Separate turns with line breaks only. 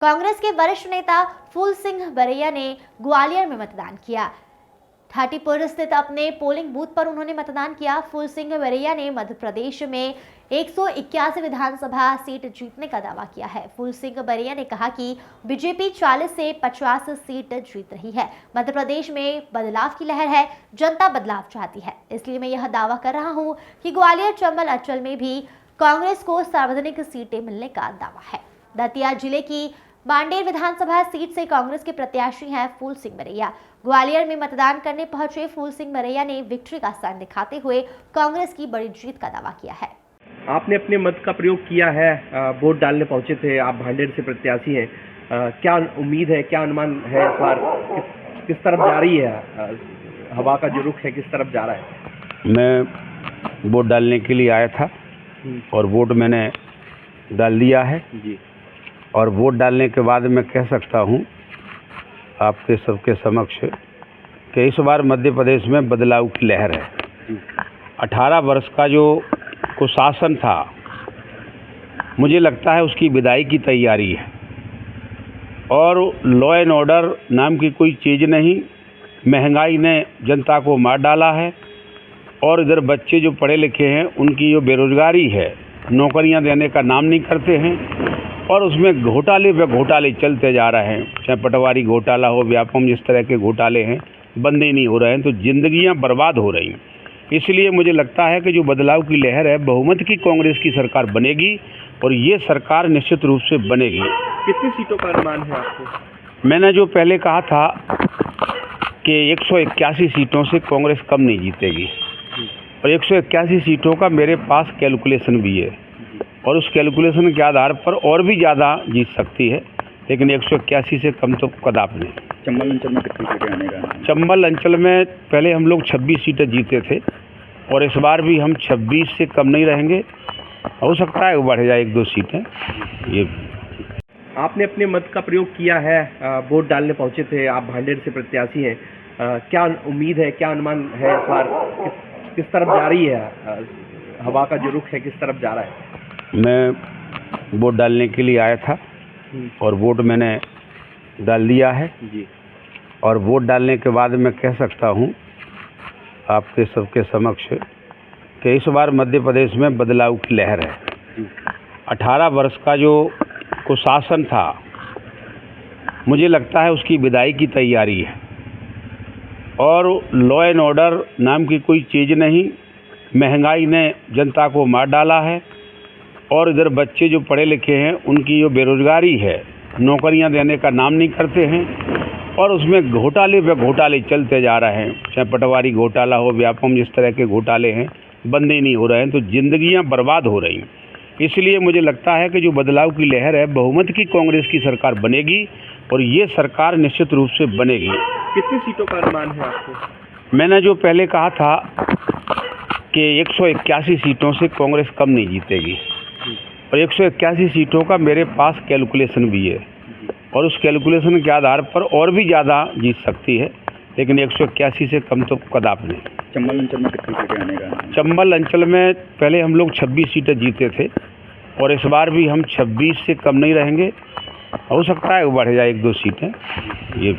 कांग्रेस के वरिष्ठ नेता फूल सिंह बरैया ने ग्वालियर में मतदान किया। थाटीपुर स्थित अपने पोलिंग बूथ पर उन्होंने मतदान किया। फूल सिंह बरैया ने मध्य प्रदेश में 181 विधानसभा सीट जीतने का दावा किया है। फूल सिंह बरैया ने कहा कि बीजेपी 40 से 50 सीट जीत रही है। मध्य प्रदेश में बदलाव की लहर है, जनता बदलाव चाहती है। इसलिए मैं यह दावा कर रहा हूं कि ग्वालियर, चंबल अंचल में भी कांग्रेस को सार्वजनिक सीटें मिलने का दावा है। दतिया जिले की बांडेर विधानसभा सीट से कांग्रेस के प्रत्याशी हैं फूल सिंह बरैया। ग्वालियर में मतदान करने पहुंचे फूल सिंह बरैया ने विक्ट्री का साइन दिखाते हुए कांग्रेस की बड़ी जीत का दावा किया है।
आपने अपने मत का प्रयोग किया है, वोट डालने पहुंचे थे, आप भांडेर से प्रत्याशी हैं। क्या उम्मीद है, क्या अनुमान है इस बार किस तरफ जा रही है, हवा का जो रुख है किस तरफ जा रहा है?
मैं वोट डालने के लिए आया था और वोट मैंने डाल दिया है
जी।
और वोट डालने के बाद मैं कह सकता हूं आपके सबके समक्ष कि इस बार मध्य प्रदेश में बदलाव की लहर है। 18 वर्ष का जो कुशासन था, मुझे लगता है उसकी विदाई की तैयारी है और लॉ एंड ऑर्डर नाम की कोई चीज़ नहीं। महंगाई ने जनता को मार डाला है और इधर बच्चे जो पढ़े लिखे हैं उनकी जो बेरोजगारी है, नौकरियां देने का नाम नहीं करते हैं और उसमें घोटाले पे घोटाले चलते जा रहे हैं। चाहे पटवारी घोटाला हो, व्यापम जिस तरह के घोटाले हैं बंद ही नहीं हो रहे हैं, तो जिंदगियां बर्बाद हो रही हैं। इसलिए मुझे लगता है कि जो बदलाव की लहर है, बहुमत की कांग्रेस की सरकार बनेगी और ये सरकार निश्चित रूप से बनेगी।
कितनी सीटों का अनुमान है आपको?
मैंने जो पहले कहा था कि 181 सीटों से कांग्रेस कम नहीं जीतेगी और 181 सीटों का मेरे पास कैलकुलेशन भी है और उस कैलकुलेशन के आधार पर और भी ज़्यादा जीत सकती है, लेकिन 181 से कम तो कदापि नहीं।
चंबल अंचल में कितनी सीटें आने का?
चंबल अंचल में पहले हम लोग 26 सीटें जीते थे और इस बार भी हम 26 से कम नहीं रहेंगे। हो सकता है बढ़ जाए 1-2 सीटें। ये
आपने अपने मत का प्रयोग किया है, वोट डालने पहुंचे थे, आप भांडेर से प्रत्याशी हैं। क्या उम्मीद है, क्या अनुमान है इस बार किस तरफ जा रही है, हवा का जो रुख है किस तरफ जा रहा है?
मैं वोट डालने के लिए आया था और वोट मैंने डाल दिया है
जी।
और वोट डालने के बाद मैं कह सकता हूं आपके सबके समक्ष कि इस बार मध्य प्रदेश में बदलाव की लहर है। 18 वर्ष का जो कुशासन था, मुझे लगता है उसकी विदाई की तैयारी है और लॉ एंड ऑर्डर नाम की कोई चीज़ नहीं। महंगाई ने जनता को मार डाला है और इधर बच्चे जो पढ़े लिखे हैं उनकी जो बेरोजगारी है, नौकरियां देने का नाम नहीं करते हैं और उसमें घोटाले पे घोटाले चलते जा रहे हैं। चाहे पटवारी घोटाला हो, व्यापम जिस तरह के घोटाले हैं बंद ही नहीं हो रहे हैं, तो जिंदगियां बर्बाद हो रही हैं। इसलिए मुझे लगता है कि जो बदलाव की लहर है, बहुमत की कांग्रेस की सरकार बनेगी और ये सरकार निश्चित रूप से बनेगी।
कितनी सीटों का अनुमान है आपको?
मैंने जो पहले कहा था कि 181 सीटों से कांग्रेस कम नहीं जीतेगी और 181 सीटों का मेरे पास कैलकुलेशन भी है और उस कैलकुलेशन के आधार पर और भी ज़्यादा जीत सकती है, लेकिन 181 से कम तो कदापि नहीं।
चंबल अंचल में कितनी सीटें आने का? चंबल
अंचल में पहले हम लोग 26 सीटें जीते थे और इस बार भी हम 26 से कम नहीं रहेंगे। हो सकता है बढ़ जाए 1-2 सीटें। ये